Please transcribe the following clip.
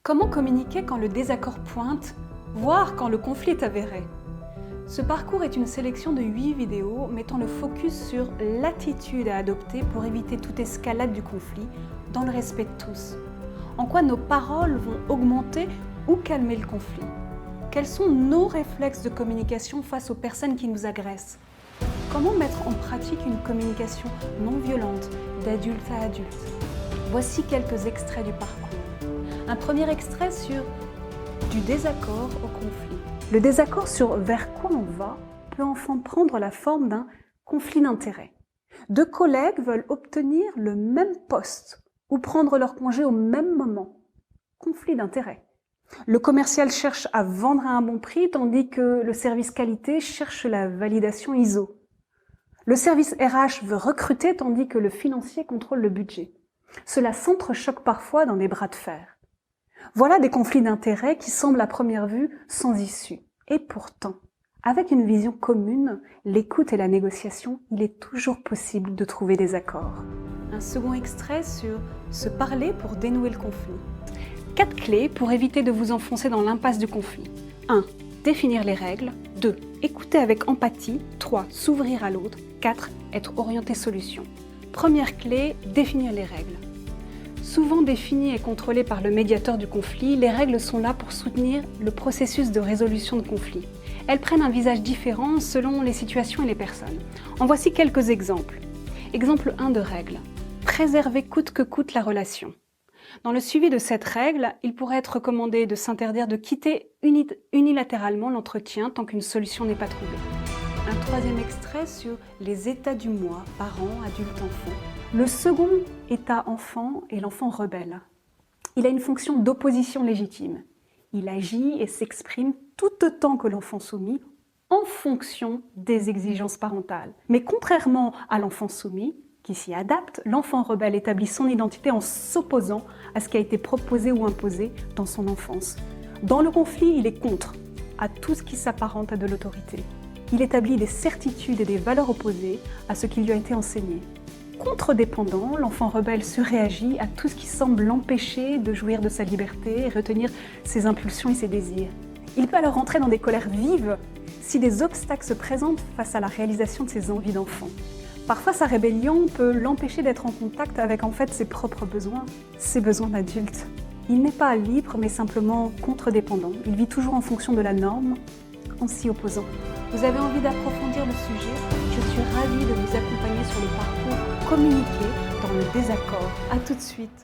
Comment communiquer quand le désaccord pointe, voire quand le conflit est avéré? Ce parcours est une sélection de 8 vidéos mettant le focus sur l'attitude à adopter pour éviter toute escalade du conflit dans le respect de tous. En quoi nos paroles vont augmenter ou calmer le conflit? Quels sont nos réflexes de communication face aux personnes qui nous agressent? Comment mettre en pratique une communication non violente, d'adulte à adulte? Voici quelques extraits du parcours. Un premier extrait sur du désaccord au conflit. Le désaccord sur vers quoi on va peut enfin prendre la forme d'un conflit d'intérêts. Deux collègues veulent obtenir le même poste ou prendre leur congé au même moment. Conflit d'intérêts. Le commercial cherche à vendre à un bon prix tandis que le service qualité cherche la validation ISO. Le service RH veut recruter tandis que le financier contrôle le budget. Cela s'entrechoque parfois dans des bras de fer. Voilà des conflits d'intérêts qui semblent à première vue sans issue. Et pourtant, avec une vision commune, l'écoute et la négociation, il est toujours possible de trouver des accords. Un second extrait sur se parler pour dénouer le conflit. 4 clés pour éviter de vous enfoncer dans l'impasse du conflit. 1. Définir les règles. 2. Écouter avec empathie. 3. S'ouvrir à l'autre. 4. Être orienté solution. Première clé, définir les règles. Souvent définies et contrôlées par le médiateur du conflit, les règles sont là pour soutenir le processus de résolution de conflit. Elles prennent un visage différent selon les situations et les personnes. En voici quelques exemples. Exemple 1 de règle. Préserver coûte que coûte la relation. Dans le suivi de cette règle, il pourrait être recommandé de s'interdire de quitter unilatéralement l'entretien tant qu'une solution n'est pas trouvée. Un troisième extrait sur les états du moi, parents, adultes, enfants. Le second état enfant est l'enfant rebelle. Il a une fonction d'opposition légitime. Il agit et s'exprime tout autant que l'enfant soumis en fonction des exigences parentales. Mais contrairement à l'enfant soumis, qui s'y adapte, l'enfant rebelle établit son identité en s'opposant à ce qui a été proposé ou imposé dans son enfance. Dans le conflit, il est contre à tout ce qui s'apparente à de l'autorité. Il établit des certitudes et des valeurs opposées à ce qui lui a été enseigné. Contre-dépendant, l'enfant rebelle surréagit à tout ce qui semble l'empêcher de jouir de sa liberté et retenir ses impulsions et ses désirs. Il peut alors entrer dans des colères vives si des obstacles se présentent face à la réalisation de ses envies d'enfant. Parfois, sa rébellion peut l'empêcher d'être en contact avec ses propres besoins, ses besoins d'adulte. Il n'est pas libre, mais simplement contre-dépendant. Il vit toujours en fonction de la norme, en s'y opposant. Vous avez envie d'approfondir le sujet? Je suis ravie de vous accompagner sur le parcours communiquer dans le désaccord. À tout de suite.